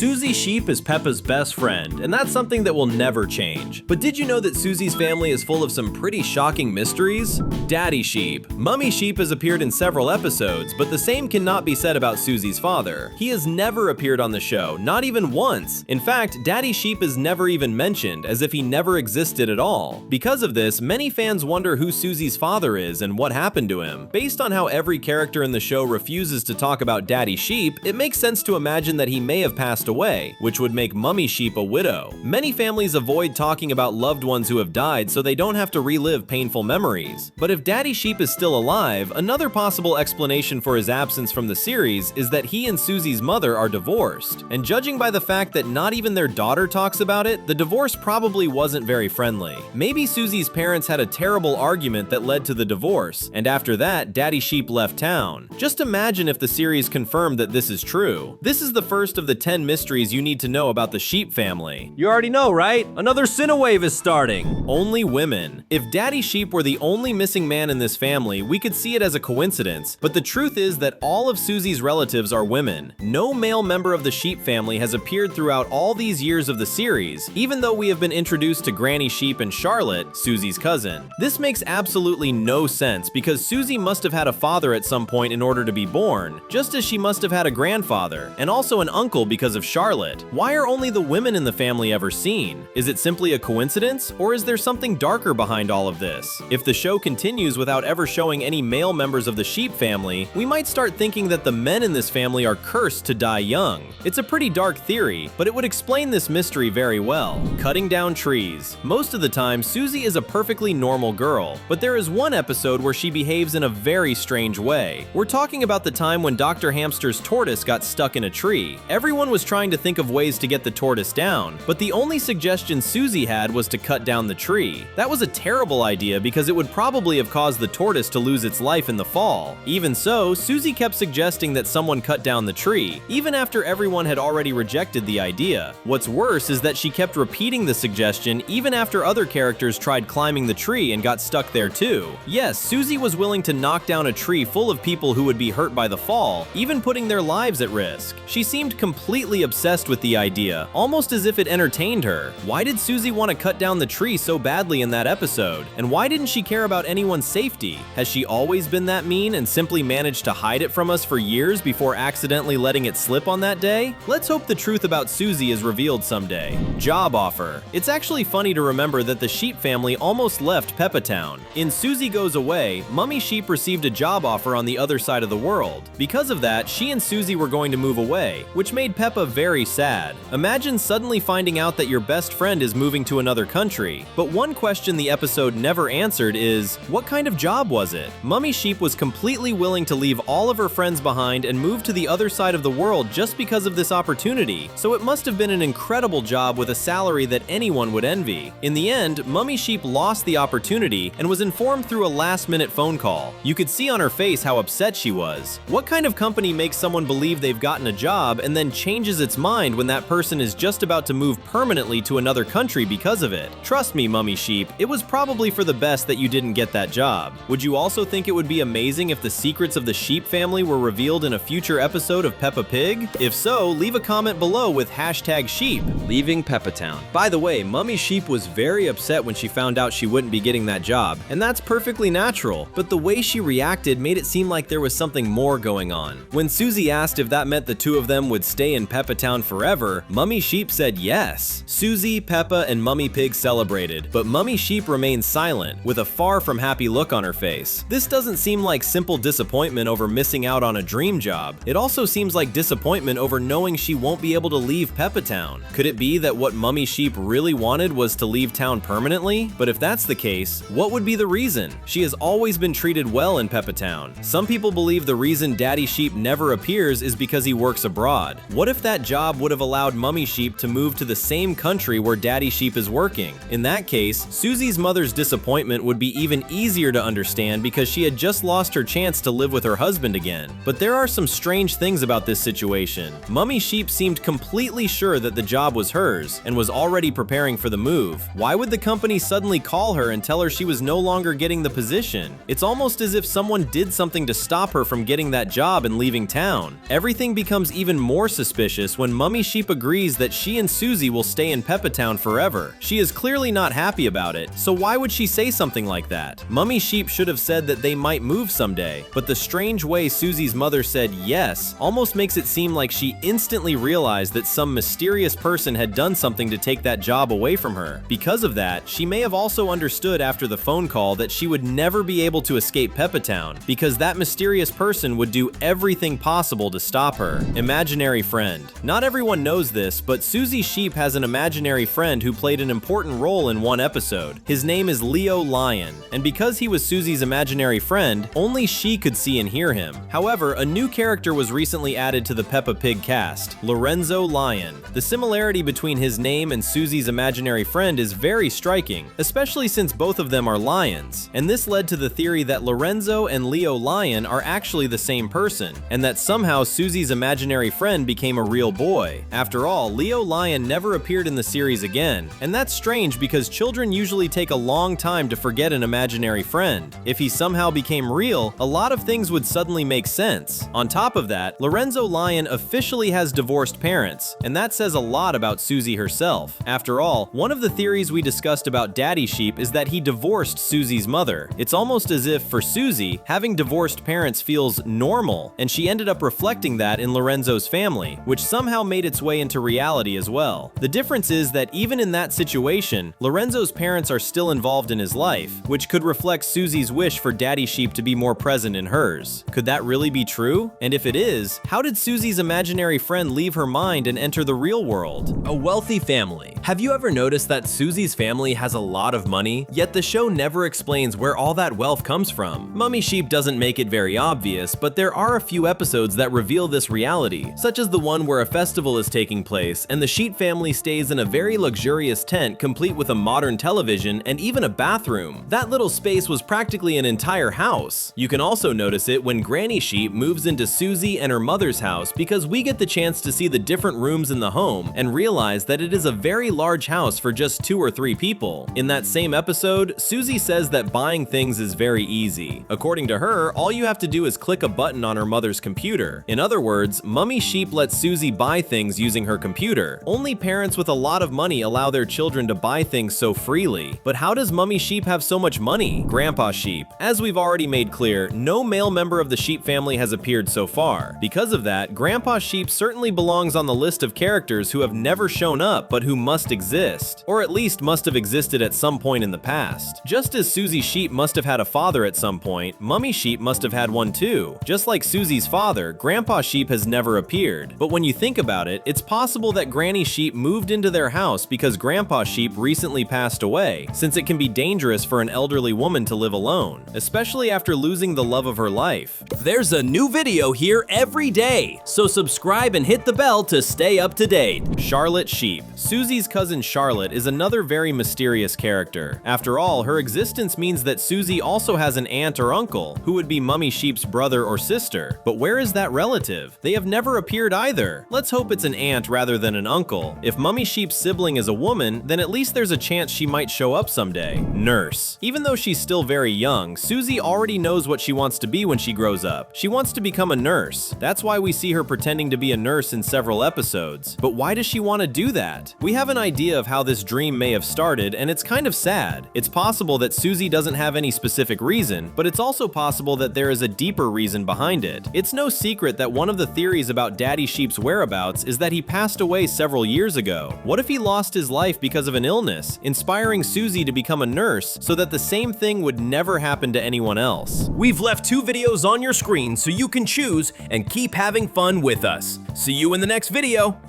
Susie Sheep is Peppa's best friend, and that's something that will never change. But did you know that Susie's family is full of some pretty shocking mysteries? Daddy Sheep. Mummy Sheep has appeared in several episodes, but the same cannot be said about Susie's father. He has never appeared on the show, not even once. In fact, Daddy Sheep is never even mentioned, as if he never existed at all. Because of this, many fans wonder who Susie's father is and what happened to him. Based on how every character in the show refuses to talk about Daddy Sheep, it makes sense to imagine that he may have passed away, which would make Mummy Sheep a widow. Many families avoid talking about loved ones who have died so they don't have to relive painful memories. But if Daddy Sheep is still alive, another possible explanation for his absence from the series is that he and Susie's mother are divorced. And judging by the fact that not even their daughter talks about it, the divorce probably wasn't very friendly. Maybe Susie's parents had a terrible argument that led to the divorce, and after that, Daddy Sheep left town. Just imagine if the series confirmed that this is true. This is the first of the 10 mysteries you need to know about the Sheep family. You already know, right? Another Cinewave is starting. Only women. If Daddy Sheep were the only missing man in this family, we could see it as a coincidence, but the truth is that all of Susie's relatives are women. No male member of the Sheep family has appeared throughout all these years of the series, even though we have been introduced to Granny Sheep and Charlotte, Susie's cousin. This makes absolutely no sense because Susie must have had a father at some point in order to be born, just as she must have had a grandfather, and also an uncle because of Charlotte. Why are only the women in the family ever seen? Is it simply a coincidence, or is there something darker behind all of this? If the show continues without ever showing any male members of the Sheep family, we might start thinking that the men in this family are cursed to die young. It's a pretty dark theory, but it would explain this mystery very well. Cutting down trees. Most of the time, Susie is a perfectly normal girl, but there is one episode where she behaves in a very strange way. We're talking about the time when Dr. Hamster's tortoise got stuck in a tree. Everyone was trying to think of ways to get the tortoise down, but the only suggestion Susie had was to cut down the tree. That was a terrible idea because it would probably have caused the tortoise to lose its life in the fall. Even so, Susie kept suggesting that someone cut down the tree, even after everyone had already rejected the idea. What's worse is that she kept repeating the suggestion even after other characters tried climbing the tree and got stuck there too. Yes, Susie was willing to knock down a tree full of people who would be hurt by the fall, even putting their lives at risk. She seemed completely obsessed with the idea, almost as if it entertained her. Why did Susie want to cut down the tree so badly in that episode? And why didn't she care about anyone's safety? Has she always been that mean and simply managed to hide it from us for years before accidentally letting it slip on that day? Let's hope the truth about Susie is revealed someday. Job offer. It's actually funny to remember that the Sheep family almost left Peppa Town. In Susie Goes Away, Mummy Sheep received a job offer on the other side of the world. Because of that, she and Susie were going to move away, which made Peppa very sad. Imagine suddenly finding out that your best friend is moving to another country. But one question the episode never answered is, what kind of job was it? Mummy Sheep was completely willing to leave all of her friends behind and move to the other side of the world just because of this opportunity, so it must have been an incredible job with a salary that anyone would envy. In the end, Mummy Sheep lost the opportunity and was informed through a last-minute phone call. You could see on her face how upset she was. What kind of company makes someone believe they've gotten a job and then changes its mind when that person is just about to move permanently to another country because of it? Trust me, Mummy Sheep, it was probably for the best that you didn't get that job. Would you also think it would be amazing if the secrets of the Sheep family were revealed in a future episode of Peppa Pig? If so, leave a comment below with #Sheep. Leaving Peppa Town. By the way, Mummy Sheep was very upset when she found out she wouldn't be getting that job, and that's perfectly natural, but the way she reacted made it seem like there was something more going on. When Susie asked if that meant the two of them would stay in Peppa Town forever, Mummy Sheep said yes. Susie, Peppa, and Mummy Pig celebrated, but Mummy Sheep remained silent, with a far from happy look on her face. This doesn't seem like simple disappointment over missing out on a dream job. It also seems like disappointment over knowing she won't be able to leave Peppa Town. Could it be that what Mummy Sheep really wanted was to leave town permanently? But if that's the case, what would be the reason? She has always been treated well in Peppa Town. Some people believe the reason Daddy Sheep never appears is because he works abroad. What if that job would have allowed Mummy Sheep to move to the same country where Daddy Sheep is working? In that case, Susie's mother's disappointment would be even easier to understand because she had just lost her chance to live with her husband again. But there are some strange things about this situation. Mummy Sheep seemed completely sure that the job was hers and was already preparing for the move. Why would the company suddenly call her and tell her she was no longer getting the position? It's almost as if someone did something to stop her from getting that job and leaving town. Everything becomes even more suspicious furious when Mummy Sheep agrees that she and Susie will stay in Peppa Town forever. She is clearly not happy about it, so why would she say something like that? Mummy Sheep should have said that they might move someday, but the strange way Susie's mother said yes almost makes it seem like she instantly realized that some mysterious person had done something to take that job away from her. Because of that, she may have also understood after the phone call that she would never be able to escape Peppa Town because that mysterious person would do everything possible to stop her. Imaginary friend. Not everyone knows this, but Susie Sheep has an imaginary friend who played an important role in one episode. His name is Leo Lion, and because he was Susie's imaginary friend, only she could see and hear him. However, a new character was recently added to the Peppa Pig cast, Lorenzo Lion. The similarity between his name and Susie's imaginary friend is very striking, especially since both of them are lions, and this led to the theory that Lorenzo and Leo Lion are actually the same person, and that somehow Susie's imaginary friend became a real boy. After all, Leo Lion never appeared in the series again, and that's strange because children usually take a long time to forget an imaginary friend. If he somehow became real, a lot of things would suddenly make sense. On top of that, Lorenzo Lion officially has divorced parents, and that says a lot about Susie herself. After all, one of the theories we discussed about Daddy Sheep is that he divorced Susie's mother. It's almost as if, for Susie, having divorced parents feels normal, and she ended up reflecting that in Lorenzo's family, which somehow made its way into reality as well. The difference is that even in that situation, Lorenzo's parents are still involved in his life, which could reflect Susie's wish for Daddy Sheep to be more present in hers. Could that really be true? And if it is, how did Susie's imaginary friend leave her mind and enter the real world? A wealthy family. Have you ever noticed that Susie's family has a lot of money, yet the show never explains where all that wealth comes from? Mummy Sheep doesn't make it very obvious, but there are a few episodes that reveal this reality, such as the one where a festival is taking place and the Sheep family stays in a very luxurious tent complete with a modern television and even a bathroom. That little space was practically an entire house. You can also notice it when Granny Sheep moves into Susie and her mother's house because we get the chance to see the different rooms in the home and realize that it is a very large house for just 2 or 3 people. In that same episode, Susie says that buying things is very easy. According to her, all you have to do is click a button on her mother's computer. In other words, Mummy Sheep lets Susie buy things using her computer. Only parents with a lot of money allow their children to buy things so freely. But how does Mummy Sheep have so much money? Grandpa Sheep. As we've already made clear, no male member of the Sheep family has appeared so far. Because of that, Grandpa Sheep certainly belongs on the list of characters who have never shown up but who must exist, or at least must have existed at some point in the past. Just as Susie Sheep must have had a father at some point, Mummy Sheep must have had one too. Just like Susie's father, Grandpa Sheep has never appeared. But when you think about it, it's possible that Granny Sheep moved into their house because Grandpa Sheep recently passed away, since it can be dangerous for an elderly woman to live alone, especially after losing the love of her life. There's a new video here every day, so subscribe and hit the bell to stay up to date. Charlotte Sheep. Susie's cousin Charlotte is another very mysterious character. After all, her existence means that Susie also has an aunt or uncle, who would be Mummy Sheep's brother or sister. But where is that relative? They have never appeared either. Let's hope it's an aunt rather than an uncle. If Mummy Sheep's sibling is a woman, then at least there's a chance she might show up someday. Nurse. Even though she's still very young, Susie already knows what she wants to be when she grows up. She wants to become a nurse. That's why we see her pretending to be a nurse in several episodes. But why does she want to do that? We have an idea of how this dream may have started, and it's kind of sad. It's possible that Susie doesn't have any specific reason, but it's also possible that there is a deeper reason behind it. It's no secret that one of the theories about Daddy Sheep's whereabouts is that he passed away several years ago. What if he lost his life because of an illness, inspiring Susie to become a nurse so that the same thing would never happen to anyone else? We've left 2 videos on your screen so you can choose and keep having fun with us. See you in the next video.